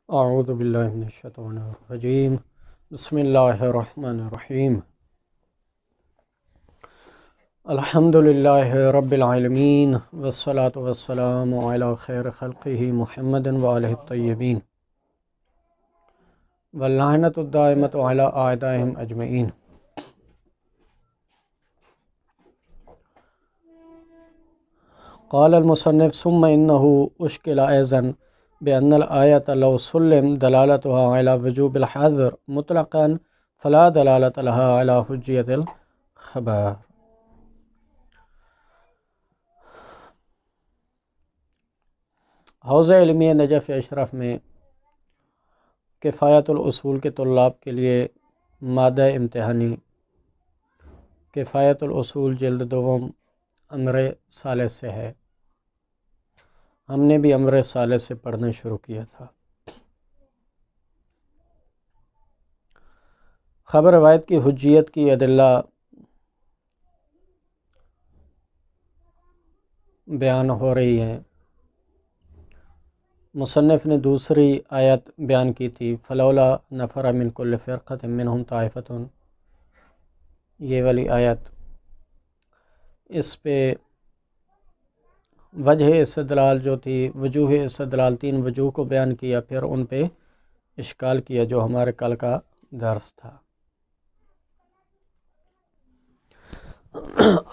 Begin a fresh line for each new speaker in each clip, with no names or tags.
اعوذ باللہ من الشیطان الرجیم بسم اللہ الرحمن الرحیم الحمد للہ رب العالمین والصلاة والسلام علی خیر خلقہ محمد وآلہ الطیبین واللعنۃ الدائمۃ علی اعدائہم اجمعین۔ قال المصنف ثم انہ اشکل ایضا بأن الآیة لو سلم دلالتها على وجوب الحظر مطلقا فلا دلالة لها على حجیة الخبر۔ حوزہ علمیہ نجف اشرف میں کفایت الاصول کے طلاب کے لیے مادہ امتحانی کفایت الاصول جلد دوم امر ثالث سے ہے۔ ہم نے بھی امر ثالث سے پڑھنا شروع کیا تھا۔ خبر روایت کی حجیت کی ادلہ بیان ہو رہی ہے۔ مصنف نے دوسری آیت بیان کی تھی فلولا نفر من کل فرقۃ منہم طائفۃ، یہ والی آیت۔ اس پہ وجہ استدلال جو تھی، وجوہ استدلال، 3 وجوہ کو بیان کیا، پھر ان پہ اشکال کیا جو ہمارے کل کا درس تھا۔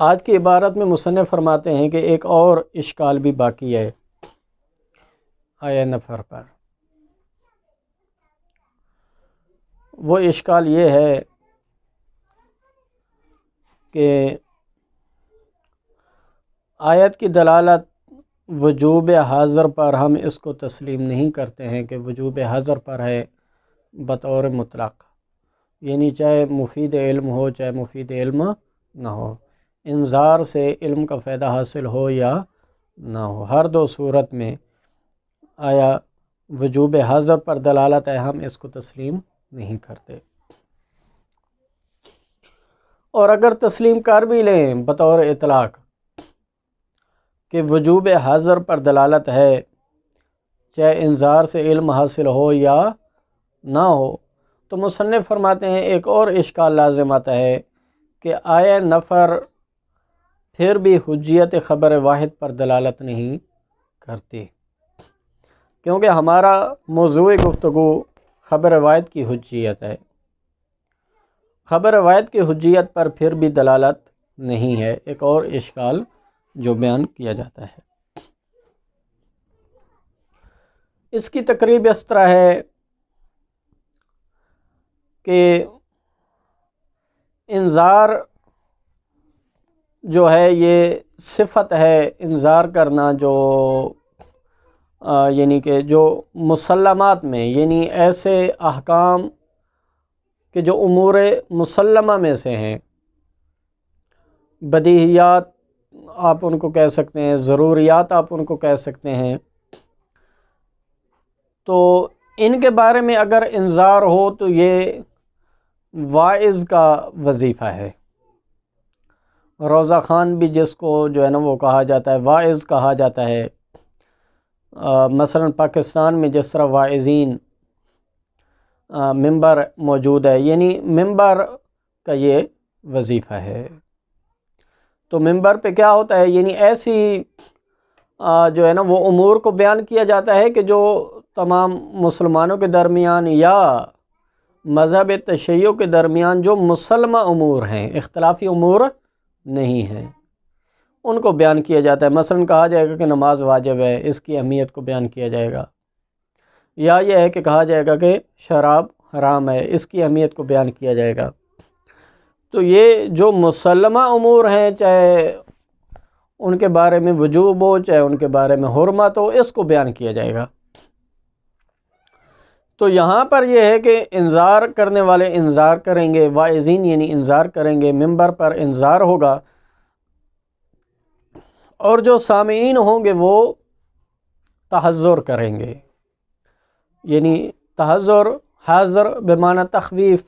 آج کی عبارت میں مصنف فرماتے ہیں کہ ایک اور اشکال بھی باقی ہے آیہ نفر پر۔ وہ اشکال یہ ہے کہ آیت کی دلالت وجوب حاضر پر ہم اس کو تسلیم نہیں کرتے ہیں کہ وجوب حاضر پر ہے بطور مطلق، یعنی چاہے مفید علم ہو چاہے مفید علم نہ ہو، انذار سے علم کا فائدہ حاصل ہو یا نہ ہو، ہر دو صورت میں آیا وجوب حاضر پر دلالت ہے، ہم اس کو تسلیم نہیں کرتے۔ اور اگر تسلیم کر بھی لیں بطور اطلاق کہ وجوب حاضر پر دلالت ہے چاہے انذار سے علم حاصل ہو یا نہ ہو، تو مصنف فرماتے ہیں ایک اور اشکال لازم آتا ہے کہ آیہ نفر پھر بھی حجیت خبر واحد پر دلالت نہیں کرتی، کیونکہ ہمارا موضوع گفتگو خبر واحد کی حجیت ہے۔ خبر واحد کی حجیت پر پھر بھی دلالت نہیں ہے، ایک اور اشکال جو بیان کیا جاتا ہے۔ اس کی تقریب اس طرح ہے کہ انذار جو ہے یہ صفت ہے، انذار کرنا جو یعنی کہ جو مسلمات میں، یعنی ایسے احکام کہ جو امور مسلمہ میں سے ہیں، بدیہیات آپ ان کو کہہ سکتے ہیں، ضروریات آپ ان کو کہہ سکتے ہیں، تو ان کے بارے میں اگر انذار ہو تو یہ واعظ کا وظیفہ ہے۔ روضہ خوان بھی جس کو جو ہے نا وہ کہا جاتا ہے، واعظ کہا جاتا ہے۔ مثلا پاکستان میں جس طرح واعظین ممبر موجود ہے، یعنی ممبر کا یہ وظیفہ ہے۔ تو ممبر پہ کیا ہوتا ہے، یعنی ایسی جو ہے نا وہ امور کو بیان کیا جاتا ہے کہ جو تمام مسلمانوں کے درمیان یا مذہب تشیع کے درمیان جو مسلمہ امور ہیں، اختلافی امور نہیں ہیں، ان کو بیان کیا جاتا ہے۔ مثلا کہا جائے گا کہ نماز واجب ہے، اس کی اہمیت کو بیان کیا جائے گا، یا یہ ہے کہ کہا جائے گا کہ شراب حرام ہے، اس کی اہمیت کو بیان کیا جائے گا۔ تو یہ جو مسلمہ امور ہیں، چاہے ان کے بارے میں وجوب ہو چاہے ان کے بارے میں حرمت ہو، اس کو بیان کیا جائے گا۔ تو یہاں پر یہ ہے کہ انذار کرنے والے انذار کریں گے، واعظین یعنی انذار کریں گے، ممبر پر انذار ہوگا، اور جو سامعین ہوں گے وہ تحذر کریں گے، یعنی تحذر، حاضر بمعنی تخویف،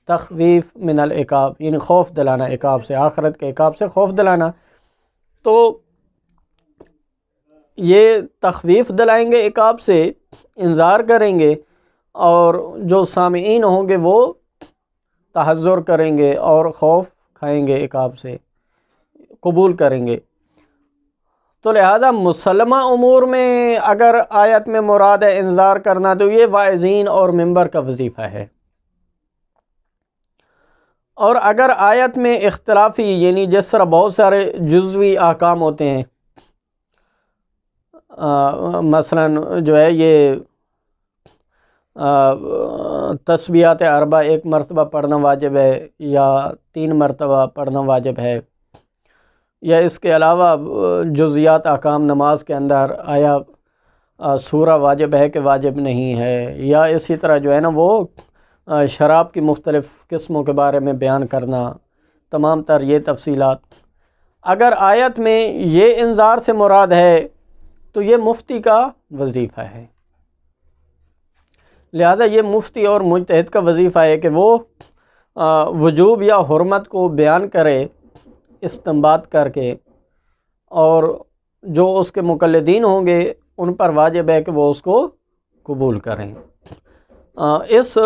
تخویف من العقاب، یعنی خوف دلانا عقاب سے، آخرت کے عقاب سے خوف دلانا۔ تو یہ تخویف دلائیں گے عقاب سے، انذار کریں گے، اور جو سامعین ہوں گے وہ تحذر کریں گے اور خوف کھائیں گے عقاب سے، قبول کریں گے۔ تو لہٰذا مسلمہ امور میں اگر آیت میں مراد ہے انذار کرنا، تو یہ واعظین اور ممبر کا وظیفہ ہے۔ اور اگر آیت میں اختلافی، یعنی جس طرح بہت سارے جزوی احکام ہوتے ہیں، مثلا جو ہے یہ تسبیحات اربع 1 مرتبہ پڑھنا واجب ہے یا 3 مرتبہ پڑھنا واجب ہے، یا اس کے علاوہ جزیات احکام نماز کے اندر آیا سورہ واجب ہے کہ واجب نہیں ہے، یا اسی طرح جو ہے نا وہ شراب کی مختلف قسموں کے بارے میں بیان کرنا، تمام تر یہ تفصیلات۔ اگر آیت میں یہ انذار سے مراد ہے تو یہ مفتی کا وظیفہ ہے، لہذا یہ مفتی اور مجتہد کا وظیفہ ہے کہ وہ وجوب یا حرمت کو بیان کرے استنباط کر کے، اور جو اس کے مقلدین ہوں گے ان پر واجب ہے کہ وہ اس کو قبول کریں۔ اس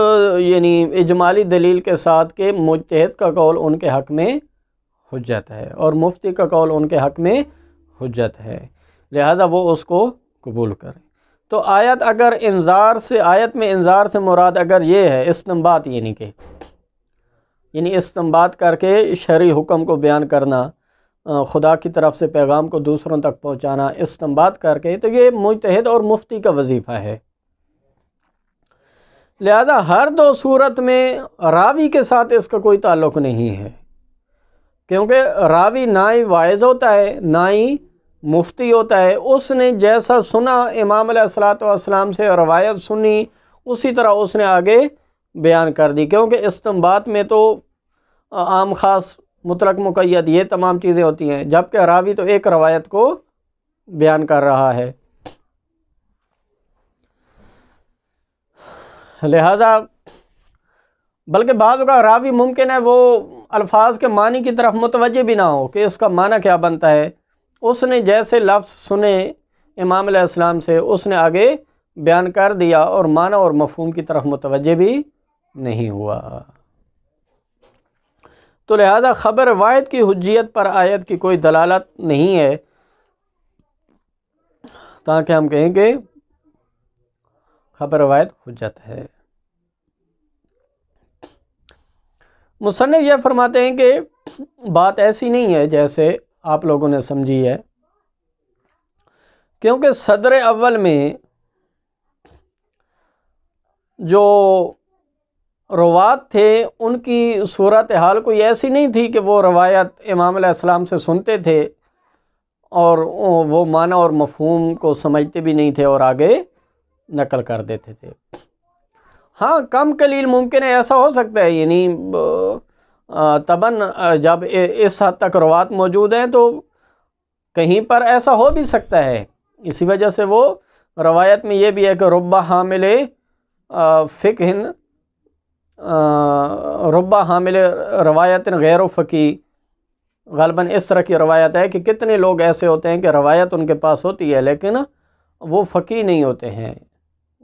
یعنی اجمالی دلیل کے ساتھ کہ مجتہد کا قول ان کے حق میں حجت ہے اور مفتی کا قول ان کے حق میں حجت ہے، لہذا وہ اس کو قبول کریں۔ تو آیت میں انذار سے مراد اگر یہ ہے استنباط، یعنی استنباط کر کے شرعی حکم کو بیان کرنا، خدا کی طرف سے پیغام کو دوسروں تک پہنچانا استنباط کر کے، تو یہ مجتہد اور مفتی کا وظیفہ ہے۔ لہذا ہر دو صورت میں راوی کے ساتھ اس کا کوئی تعلق نہیں ہے، کیونکہ راوی نہ ہی واعظ ہوتا ہے نہ ہی مفتی ہوتا ہے، اس نے جیسا سنا امام علیہ الصلوۃ والسلام سے روایت سنی اسی طرح اس نے آگے بیان کر دی، کیونکہ استنباط میں تو عام خاص مطلق مقید یہ تمام چیزیں ہوتی ہیں، جبکہ راوی تو ایک روایت کو بیان کر رہا ہے۔ لہذا بلکہ بعض کا راوی ممکن ہے وہ الفاظ کے معنی کی طرف متوجہ بھی نہ ہو کہ اس کا معنی کیا بنتا ہے، اس نے جیسے لفظ سنے امام علیہ السلام سے اس نے آگے بیان کر دیا اور معنی اور مفہوم کی طرف متوجہ بھی نہیں ہوا۔ تو لہذا خبر واحد کی حجیت پر آیت کی کوئی دلالت نہیں ہے، تاکہ ہم کہیں کہ خبر واحد حجت ہے۔ مصنف یہ فرماتے ہیں کہ بات ایسی نہیں ہے جیسے آپ لوگوں نے سمجھی ہے، کیونکہ صدر اول میں جو روات تھے ان کی صورتحال کوئی ایسی نہیں تھی کہ وہ روایت امام علیہ السلام سے سنتے تھے اور وہ معنی اور مفہوم کو سمجھتے بھی نہیں تھے اور آگے نقل کر دیتے تھے۔ ہاں کم قلیل ممکن ہے ایسا ہو سکتا ہے، یعنی طبعاً جب اس حد تک روات موجود ہیں تو کہیں پر ایسا ہو بھی سکتا ہے، اسی وجہ سے وہ روایت میں یہ بھی ہے کہ ربہ حامل فقہ ربہ حامل روایت غیر و فقی، غالباً اس طرح کی روایت ہے کہ کتنے لوگ ایسے ہوتے ہیں کہ روایت ان کے پاس ہوتی ہے لیکن وہ فقی نہیں ہوتے ہیں،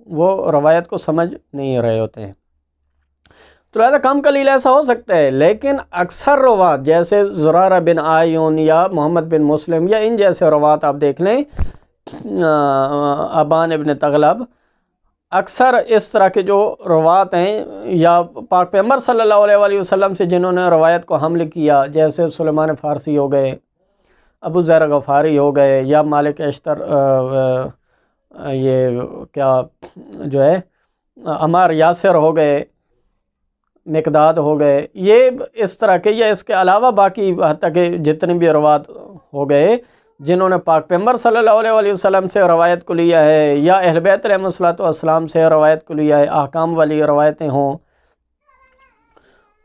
وہ روایت کو سمجھ نہیں رہے ہوتے ہیں، تو لہذا کم قلیل ایسا ہو سکتا ہے۔ لیکن اکثر روات جیسے زرارہ بن آیون یا محمد بن مسلم یا ان جیسے روات آپ دیکھ لیں، ابان ابن تغلب، اکثر اس طرح کے جو روات ہیں یا پاک پیغمبر صلی اللہ علیہ وآلہ وسلم سے جنہوں نے روایت کو حمل کیا، جیسے سلیمان فارسی ہو گئے، ابو ذر غفاری ہو گئے، یا مالک اشتر یہ کیا جو ہے عمار یاسر ہو گئے، مقداد ہو گئے، یہ اس طرح کے، یا اس کے علاوہ باقی حتیٰ کہ جتنے بھی روات ہو گئے جنہوں نے پاک پیغمبر صلی اللہ علیہ وآلہ وسلم سے روایت کو لیا ہے یا اہل بیت علیہ الصلوۃ والسلام سے روایت کو لیا ہے، احکام والی روایتیں ہوں،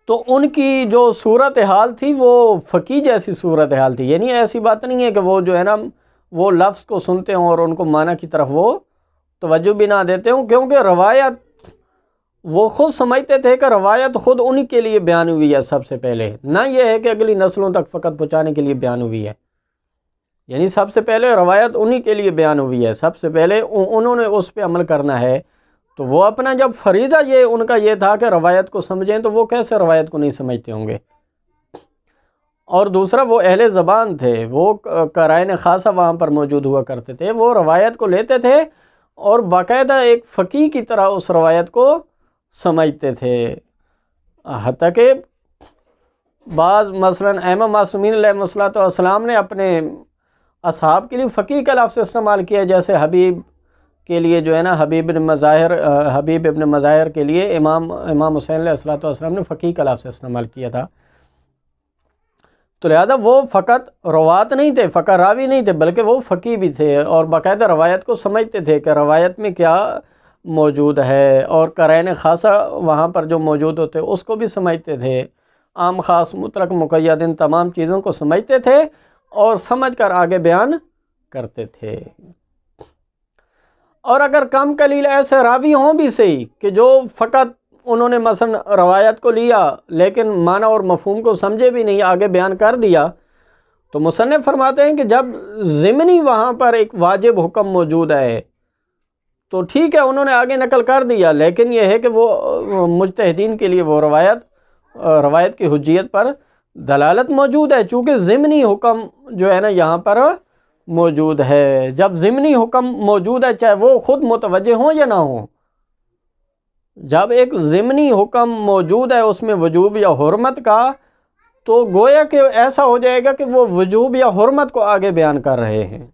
تو ان کی جو صورتحال تھی وہ فقی جیسی صورتحال تھی، یعنی ایسی بات نہیں ہے کہ وہ جو ہے نا وہ لفظ کو سنتے ہوں اور ان کو معنی کی طرف وہ توجہ بھی نہ دیتے ہوں، کیونکہ روایت وہ خود سمجھتے تھے کہ روایت خود انہی کے لیے بیان ہوئی ہے سب سے پہلے، نہ یہ ہے کہ اگلی نسلوں تک فقط پہنچانے کے لیے بیان ہوئی ہے۔ یعنی سب سے پہلے روایت انہی کے لیے بیان ہوئی ہے، سب سے پہلے انہوں نے اس پہ عمل کرنا ہے، تو وہ اپنا جب فریضہ یہ ان کا یہ تھا کہ روایت کو سمجھیں، تو وہ کیسے روایت کو نہیں سمجھتے ہوں گے؟ اور دوسرا وہ اہل زبان تھے، وہ قرائن خاصہ وہاں پر موجود ہوا کرتے تھے، وہ روایت کو لیتے تھے اور باقاعدہ ایک فقیہ کی طرح اس روایت کو سمجھتے تھے، حتیٰ کہ بعض مثلاً ائمہ معصومین علیہ الصلوۃ والسلام نے اپنے اصحاب کے لیے فقیہ کا لفظ استعمال کیا، جیسے حبیب کے لیے جو ہے نا حبیب ابن مظاہر کے لیے امام حسین علیہ الصلوۃ والسلام نے فقیہ کا لفظ استعمال کیا تھا۔ تو لہذا وہ فقط روات نہیں تھے، فقط راوی نہیں تھے، بلکہ وہ فقیہ بھی تھے اور باقاعدہ روایت کو سمجھتے تھے کہ روایت میں کیا موجود ہے، اور قرائن خاصہ وہاں پر جو موجود ہوتے اس کو بھی سمجھتے تھے، عام خاص مطلق مقید ان تمام چیزوں کو سمجھتے تھے اور سمجھ کر آگے بیان کرتے تھے۔ اور اگر کم قلیل ایسے راوی ہوں بھی صحیح کہ جو فقط انہوں نے مثلا روایت کو لیا لیکن معنی اور مفہوم کو سمجھے بھی نہیں، آگے بیان کر دیا، تو مصنف فرماتے ہیں کہ جب ضمنی وہاں پر ایک واجب حکم موجود ہے تو ٹھیک ہے، انہوں نے آگے نقل کر دیا، لیکن یہ ہے کہ وہ مجتہدین کے لیے وہ روایت کی حجیت پر دلالت موجود ہے، چونکہ ضمنی حکم جو ہے نا یہاں پر موجود ہے۔ جب ضمنی حکم موجود ہے، چاہے وہ خود متوجہ ہوں یا نہ ہوں، جب ایک ضمنی حکم موجود ہے اس میں وجوب یا حرمت کا، تو گویا کہ ایسا ہو جائے گا کہ وہ وجوب یا حرمت کو آگے بیان کر رہے ہیں۔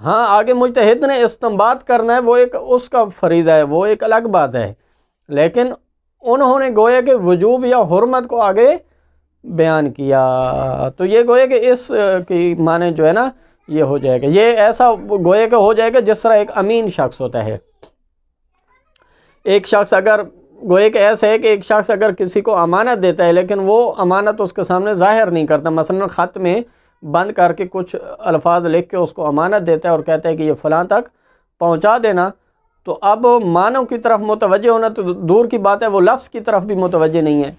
ہاں، آگے مجتہد نے استنباط کرنا ہے، وہ ایک اس کا فریضہ ہے، وہ ایک الگ بات ہے، لیکن انہوں نے گویا کہ وجوب یا حرمت کو آگے بیان کیا، تو یہ گویا کہ اس کی معنی جو ہے نا یہ ہو جائے گا، یہ ایسا گویا کہ ہو جائے گا جس طرح ایک امین شخص ہوتا ہے۔ ایک شخص اگر گویا کہ ایسا ہے کہ ایک شخص اگر کسی کو امانت دیتا ہے لیکن وہ امانت اس کے سامنے ظاہر نہیں کرتا، مثلا خط میں بند کر کے کچھ الفاظ لکھ کے اس کو امانت دیتا ہے اور کہتا ہے کہ یہ فلاں تک پہنچا دینا، تو اب معنوں کی طرف متوجہ ہونا تو دور کی بات ہے، وہ لفظ کی طرف بھی متوجہ نہیں ہے،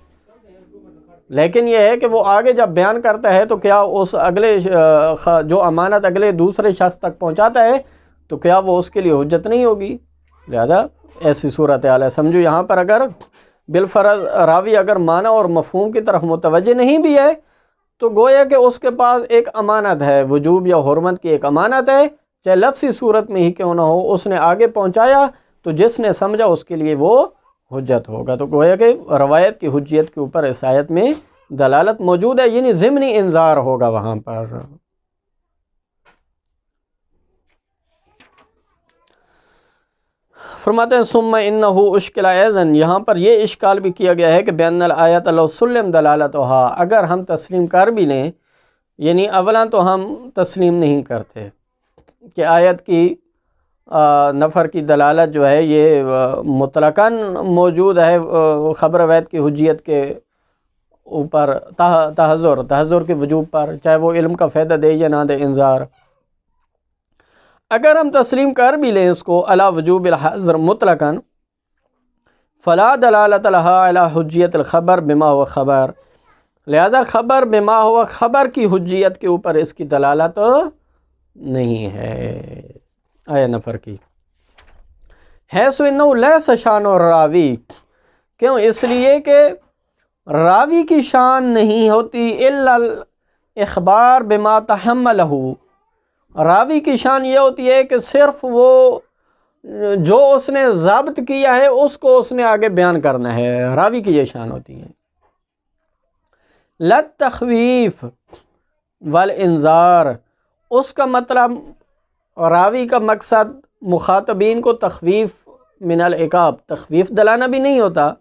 لیکن یہ ہے کہ وہ آگے جب بیان کرتا ہے تو کیا اس اگلے جو امانت اگلے دوسرے شخص تک پہنچاتا ہے تو کیا وہ اس کے لیے حجت نہیں ہوگی؟ لہذا ایسی صورتحال ہے۔ سمجھو یہاں پر اگر بالفرض راوی اگر معنی اور مفہوم کی طرف متوجہ نہیں بھی ہے تو گویا کہ اس کے پاس ایک امانت ہے، وجوب یا حرمت کی ایک امانت ہے، چاہے لفظی صورت میں ہی کیوں نہ ہو، اس نے آگے پہنچایا تو جس نے سمجھا اس کے لیے وہ حجت ہوگا۔ تو گویا کہ روایت کی حجیت کے اوپر اس آیت میں دلالت موجود ہے، یعنی ضمنی انذار ہوگا وہاں پر۔ فرماتے ہیں ثم انہ اشکل ایضاً، یہاں پر یہ اشکال بھی کیا گیا ہے کہ بین الآیت لو سلم دلالتھا، اگر ہم تسلیم کر بھی لیں، یعنی اولا تو ہم تسلیم نہیں کرتے کہ آیت کی نفر کی دلالت جو ہے یہ مطلقاً موجود ہے خبر وید کی حجیت کے اوپر، تحذر کے وجوب پر، چاہے وہ علم کا فائدہ دے یا نہ دے انذار۔ اگر ہم تسلیم کر بھی لیں اس کو علی وجوب الحظر مطلقاً، فلا دلالت لہا علی حجیت الخبر بما ہوا خبر، لہذا خبر بما ہوا خبر کی حجیت کے اوپر اس کی دلالت نہیں ہے آیا نفر کی۔ حیث انہ لیس شان الراوی، کیوں؟ اس لیے کہ راوی کی شان نہیں ہوتی الا الاخبار بما تحملہ، راوی کی شان یہ ہوتی ہے کہ صرف وہ جو اس نے ضبط کیا ہے اس کو اس نے آگے بیان کرنا ہے، راوی کی یہ شان ہوتی ہے۔ للتخویف والانذار، اس کا مطلب راوی کا مقصد مخاطبین کو تخویف من العقاب، تخویف دلانا بھی نہیں ہوتا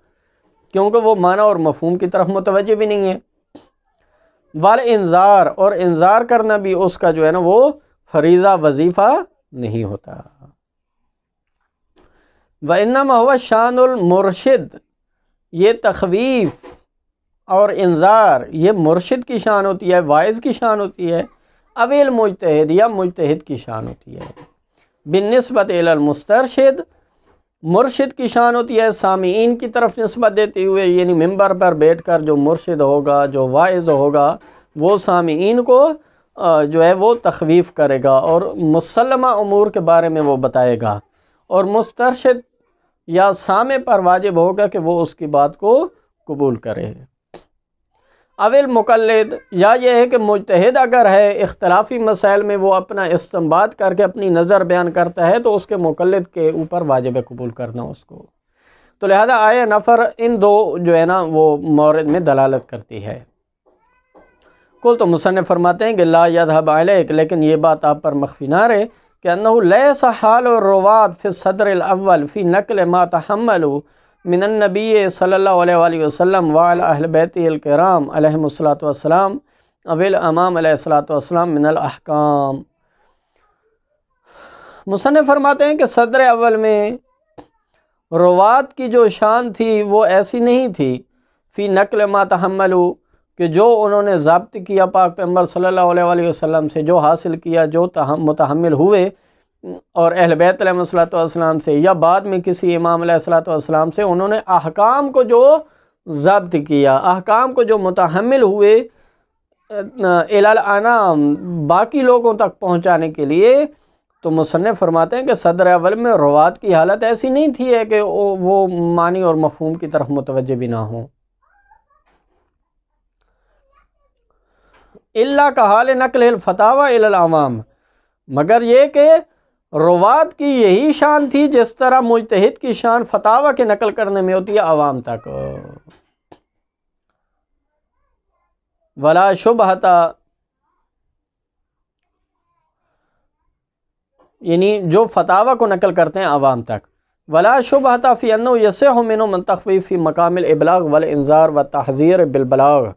کیونکہ وہ معنی اور مفہوم کی طرف متوجہ بھی نہیں ہے، والانذار، اور انذار کرنا بھی اس کا جو ہے نا وہ فریضہ وظیفہ نہیں ہوتا۔ وَإِنَّمَا هُوَ شَانُ الْمُرشد، یہ تخویف اور انذار یہ مرشد کی شان ہوتی ہے، واعظ کی شان ہوتی ہے، اویل مجتہد یا مجتہد کی شان ہوتی ہے۔ بالنسبت الی المسترشد، مرشد کی شان ہوتی ہے سامعین کی طرف نسبت دیتے ہوئے، یعنی ممبر پر بیٹھ کر جو مرشد ہوگا، جو واعظ ہوگا، وہ سامعین کو جو ہے وہ تخویف کرے گا اور مسلمہ امور کے بارے میں وہ بتائے گا، اور مسترشد یا سامع پر واجب ہوگا کہ وہ اس کی بات کو قبول کرے۔ اول مقلد، یا یہ ہے کہ مجتہد اگر ہے اختلافی مسائل میں وہ اپنا استنباط کر کے اپنی نظر بیان کرتا ہے تو اس کے مقلد کے اوپر واجب ہے قبول کرنا اس کو۔ تو لہذا آیہ نفر ان دو جو ہے نا وہ مورد میں دلالت کرتی ہے۔ کل تو مصنف فرماتے ہیں کہ لا یذهب علیک، لیکن یہ بات آپ پر مخفی نہ رہے کہ انہ لیس حال الروات فی الصدر الاول فی نقل ما تحملوا من النبی صلی اللہ علیہ وآلہ وسلم وعلی اہل بیتہ الکرام علیہم الصلاۃ والسلام اول امام علیہ الصلاۃ والسلام من الاحکام۔ مصنف فرماتے ہیں کہ صدر اول میں روات کی جو شان تھی وہ ایسی نہیں تھی فی نقل ما تحملوا، کہ جو انہوں نے ضابط کیا پاک پیغمبر صلی اللہ علیہ وآلہ وسلم سے، جو حاصل کیا، جو متحمل ہوئے اور اہل بیت علیہ الصلوۃ والسلام سے، یا بعد میں کسی امام علیہ الصلوۃ والسلام سے، انہوں نے احکام کو جو ضابط کیا، احکام کو جو متحمل ہوئے الی الانام باقی لوگوں تک پہنچانے کے لیے، تو مصنف فرماتے ہیں کہ صدر اول میں روات کی حالت ایسی نہیں تھی ہے کہ وہ معنی اور مفہوم کی طرف متوجہ بھی نہ ہوں، اللہ کا حال نقل الفتاوی الی العوام، مگر یہ کہ روات کی یہی شان تھی جس طرح مجتہد کی شان فتاوی کے نقل کرنے میں ہوتی ہے عوام تک۔ ولا شبہۃ، یعنی جو فتاوی کو نقل کرتے ہیں عوام تک، ولا شبہۃ فی انہ یصح منہ التخفیف فی مقام الابلاغ والانذار والتحذیر بالبلاغ۔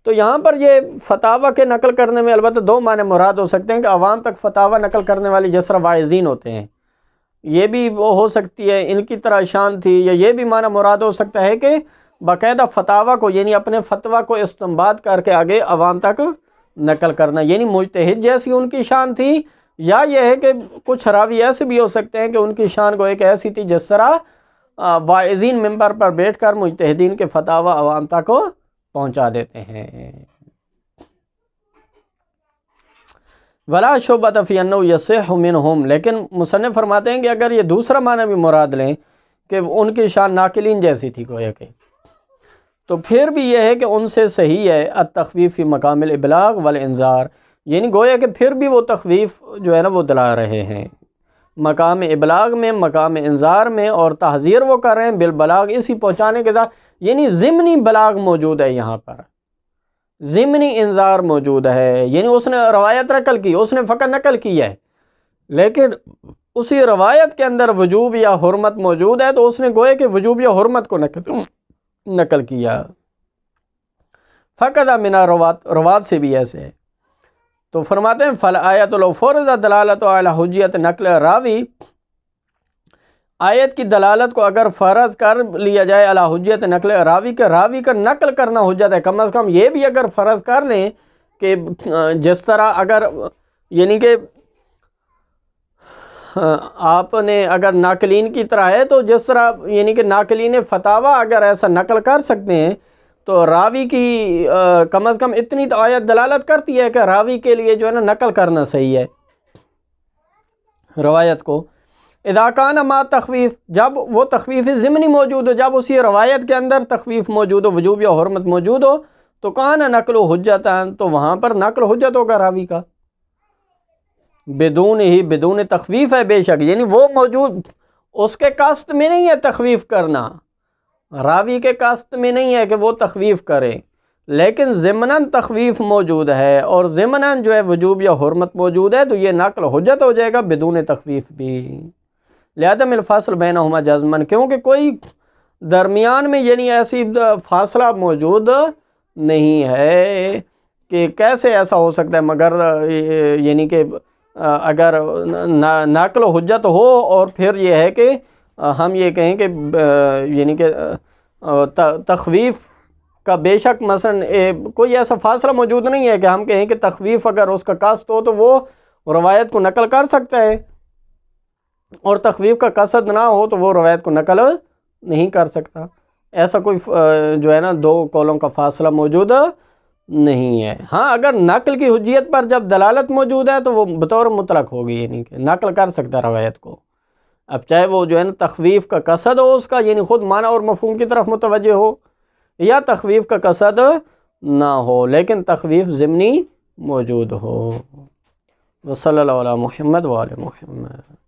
تو یہاں پر یہ فتاوی کے نقل کرنے میں البتہ دو معنی مراد ہو سکتے ہیں کہ عوام تک فتاوی نقل کرنے والی جس طرح واعظین ہوتے ہیں، یہ بھی ہو سکتی ہے ان کی طرح شان تھی، یا یہ بھی معنی مراد ہو سکتا ہے کہ باقاعدہ فتاوی کو، یعنی اپنے فتویٰ کو استنباط کر کے آگے عوام تک نقل کرنا، یعنی مجتہد جیسی ان کی شان تھی، یا یہ ہے کہ کچھ راوی ایسے بھی ہو سکتے ہیں کہ ان کی شان کو ایک ایسی تھی جس طرح واعظین ممبر پر بیٹھ کر مجتہدین کے فتاوی عوام تک پہنچا دیتے ہیں۔ ولا شبہۃ فی انہ یصح منہم، لیکن مصنف فرماتے ہیں کہ اگر یہ دوسرا معنی بھی مراد لیں کہ ان کی شان ناقلین جیسی تھی گویا کہ، تو پھر بھی یہ ہے کہ ان سے صحیح ہے التخفیف فی مقام الابلاغ والانذار، یعنی گویا کہ پھر بھی وہ تخفیف جو ہے نا وہ دلا رہے ہیں مقام ابلاغ میں، مقام انذار میں، اور تحذیر وہ کر رہے ہیں بالبلاغ، اسی پہنچانے کے ساتھ، یعنی ضمنی بلاغ موجود ہے یہاں پر، ضمنی انذار موجود ہے، یعنی اس نے روایت نقل کی، اس نے فقط نقل کی ہے، لیکن اسی روایت کے اندر وجوب یا حرمت موجود ہے، تو اس نے گویا کہ وجوب یا حرمت کو نقل کیا۔ فقط من روات سے بھی ایسے ہے، تو فرماتے ہیں فالآیۃ لو فرض دلالت علی حجیت نقل راوی، آیت کی دلالت کو اگر فرض کر لیا جائے علی حجیت نقل راوی کا نقل کرنا حجت ہے، کم از کم یہ بھی اگر فرض کر لیں کہ جس طرح اگر یعنی کہ آپ نے اگر ناقلین کی طرح ہے، تو جس طرح یعنی کہ ناقلین فتاوی اگر ایسا نقل کر سکتے ہیں، تو راوی کی کم از کم اتنی تو آیت دلالت کرتی ہے کہ راوی کے لیے جو ہے نا نقل کرنا صحیح ہے روایت کو۔ اذا کان ما تخفیف، جب وہ تخفیف ضمنی موجود ہو، جب اسی روایت کے اندر تخفیف موجود ہو، وجوب یا حرمت موجود ہو، تو کان نقل و حجتاً، تو وہاں پر نقل حجت ہوگا راوی کا، بدون تخفیف ہے بے شک، یعنی وہ موجود اس کے قصد میں نہیں ہے تخفیف کرنا، راوی کے قصد میں نہیں ہے کہ وہ تخفیف کرے، لیکن ضمناً تخفیف موجود ہے اور ضمناً جو ہے وجوب یا حرمت موجود ہے، تو یہ نقل حجت ہو جائے گا بدون تخفیف بھی، لہذا الفاصل بینہما جزمن، کیونکہ کوئی درمیان میں یعنی ایسی فاصلہ موجود نہیں ہے کہ کیسے ایسا ہو سکتا ہے، مگر یعنی کہ اگر نقل حجت ہو اور پھر یہ ہے کہ ہم یہ کہیں کہ یعنی کہ تخفیف کا بے شک مثلا کوئی ایسا فاصلہ موجود نہیں ہے کہ ہم کہیں کہ تخفیف اگر اس کا قصد ہو تو وہ روایت کو نقل کر سکتا ہے، اور تخفیف کا قصد نہ ہو تو وہ روایت کو نقل نہیں کر سکتا، ایسا کوئی جو ہے نا دو قولوں کا فاصلہ موجود نہیں ہے۔ ہاں اگر نقل کی حجیت پر جب دلالت موجود ہے تو وہ بطور مطلق ہوگی، یعنی کہ نقل کر سکتا ہے روایت کو، اب چاہے وہ جو ہے نا تخویف کا قصد ہو اس کا، یعنی خود معنی اور مفہوم کی طرف متوجہ ہو، یا تخویف کا قصد نہ ہو لیکن تخویف ضمنی موجود ہو۔ وصلی اللہ علی محمد وآل محمد۔